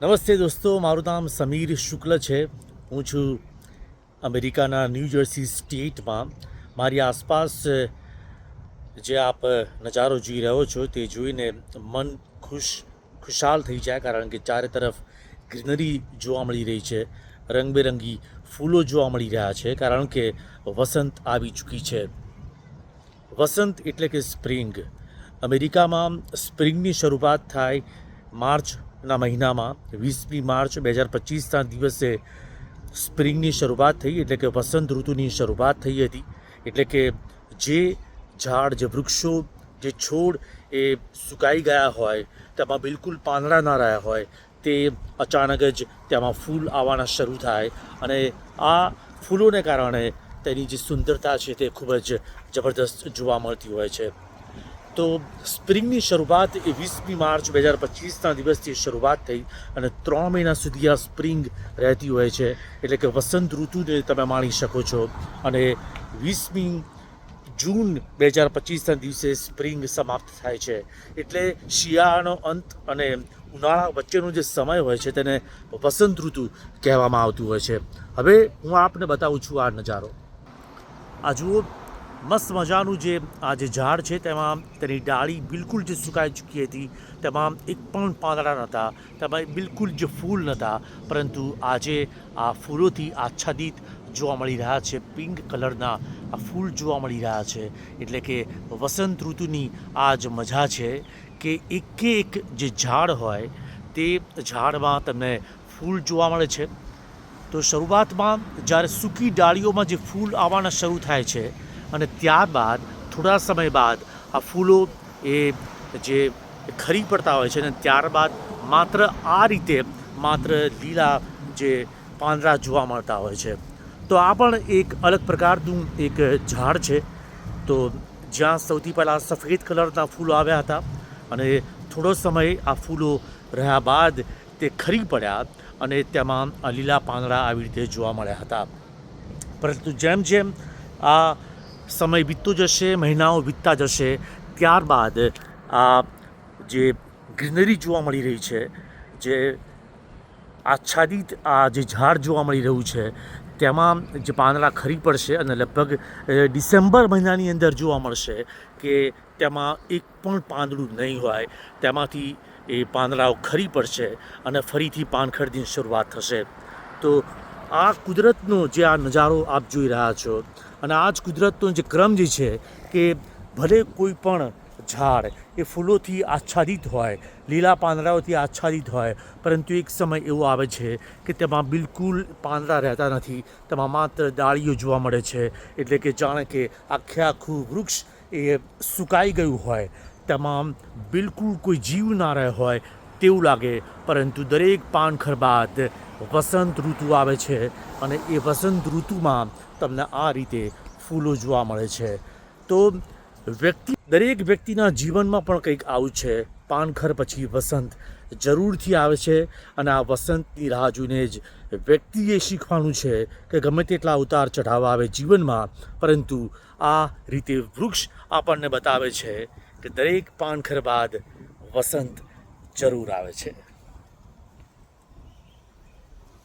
નમસ્તે દોસ્તો, મારું નામ સમીર શુક્લ છે. હું છું અમેરિકાના ન્યૂ જર્સી સ્ટેટમાં. મારી આસપાસ જે આપ નજારો જોઈ રહ્યો છો તે જોઈને મન ખુશાલ થઈ જાય, કારણ કે ચારે તરફ ગ્રીનરી જોવા મળી રહી છે, રંગબેરંગી ફૂલો જોવા મળી રહ્યા છે, કારણ કે વસંત આવી ચૂકી છે. વસંત એટલે કે સ્પ્રિંગ. અમેરિકામાં સ્પ્રિંગની શરૂઆત થાય માર્ચના મહિનામાં. 20મી માર્ચ 2025ના દિવસે સ્પ્રિંગની શરૂઆત થઈ, એટલે કે વસંત ઋતુની શરૂઆત થઈ હતી. એટલે કે જે ઝાડ, જે વૃક્ષો, જે છોડ એ સુકાઈ ગયા હોય, તેમાં બિલકુલ પાંદડા ના રહ્યા હોય, તે અચાનક જ તેમાં ફૂલ આવવાના શરૂ થાય, અને આ ફૂલોને કારણે તેની જે સુંદરતા છે તે ખૂબ જ જબરદસ્ત જોવા મળતી હોય છે. તો સ્પ્રિંગની શરૂઆત એ 20મી માર્ચ 2025ના દિવસથી શરૂઆત થઈ, અને 3 મહિના સુધી આ સ્પ્રિંગ રહેતી હોય છે. એટલે કે વસંત ઋતુને તમે માણી શકો છો. અને 20મી જૂન 2025ના દિવસે સ્પ્રિંગ સમાપ્ત થાય છે. એટલે શિયાળાનો અંત અને ઉનાળા વચ્ચેનો જે સમય હોય છે તેને વસંત ઋતુ કહેવામાં આવતું હોય છે. હવે હું આપને બતાવું છું આ નજારો. આ જુઓ, મસ્ત મજાનું જે ઝાડ છે તેમાં તેની ડાળી બિલકુલ જે સુકાઈ ચૂકી હતી, તેમાં એક પણ પાંદડા નહોતા, તેમાં બિલકુલ જે ફૂલ નહોતા, પરંતુ આજે આ ફૂલોથી આચ્છાદિત જોવા મળી રહ્યા છે. પિંક કલરના આ ફૂલ જોવા મળી રહ્યા છે. એટલે કે વસંત ઋતુની આ જ મજા છે કે એક જે ઝાડ હોય તે ઝાડમાં તમને ફૂલ જોવા મળે છે. તો શરૂઆતમાં જ્યારે સૂકી ડાળીઓમાં જે ફૂલ આવવાના શરૂ થાય છે, અને ત્યારબાદ થોડા સમય બાદ આ ફૂલો એ જે ખરી પડતા હોય છે, અને ત્યારબાદ માત્ર આ રીતે માત્ર લીલા જે પાંદડા જોવા મળતા હોય છે. તો આ પણ એક અલગ પ્રકારનું એક ઝાડ છે. તો જ્યાં સૌથી પહેલાં સફેદ કલરના ફૂલો આવ્યા હતા, અને થોડો સમય આ ફૂલો રહ્યા બાદ તે ખરી પડ્યા, અને તેમાં લીલા પાંદડા આવી રીતે જોવા મળ્યા હતા. પરંતુ જેમ જેમ આ સમય વીતતો જશે, મહિનાઓ વીતતા જશે, ત્યારબાદ આ જે ગ્રીનરી જોવા મળી રહી છે, જે આચ્છાદિત આ જે ઝાડ જોવા મળી રહ્યું છે, તેમાં જે પાંદડા ખરી પડશે, અને લગભગ ડિસેમ્બર મહિનાની અંદર જોવા મળશે કે તેમાં એક પણ પાંદડું નહીં હોય. તેમાંથી એ પાંદડાઓ ખરી પડશે, અને ફરીથી પાનખરની શરૂઆત થશે. તો આ કુદરતનો જે આ નજારો આપ જોઈ રહ્યા છો, અને આ જ કુદરતનો જે ક્રમ જે છે કે ભલે કોઈ પણ ઝાડ એ ફૂલોથી આચ્છાદિત હોય, લીલા પાંદડાઓથી આચ્છાદિત હોય, પરંતુ એક સમય એવો આવે છે કે તેમાં બિલકુલ પાંદડા રહેતા નથી, તેમાં માત્ર ડાળીઓ જોવા મળે છે. એટલે કે જાણે કે આખું વૃક્ષ એ સુકાઈ ગયું હોય, તેમાં બિલકુલ કોઈ જીવ ના રહ્યો હોય તેવું લાગે. પરંતુ દરેક પાનખર બાદ વસંત ઋતુ આવે છે, અને એ વસંત ઋતુમાં તમને આ રીતે ફૂલો જોવા મળે છે. તો દરેક વ્યક્તિના જીવનમાં પણ કંઈક આવું છે. પાનખર પછી વસંત જરૂરથી આવે છે, અને આ વસંતની રાહ જોઈને જ વ્યક્તિએ શીખવાનું છે કે ગમે તેટલા ઉતાર ચઢાવ આવે જીવનમાં, પરંતુ આ રીતે વૃક્ષ આપણને બતાવે છે કે દરેક પાનખર બાદ વસંત જરૂર આવે છે.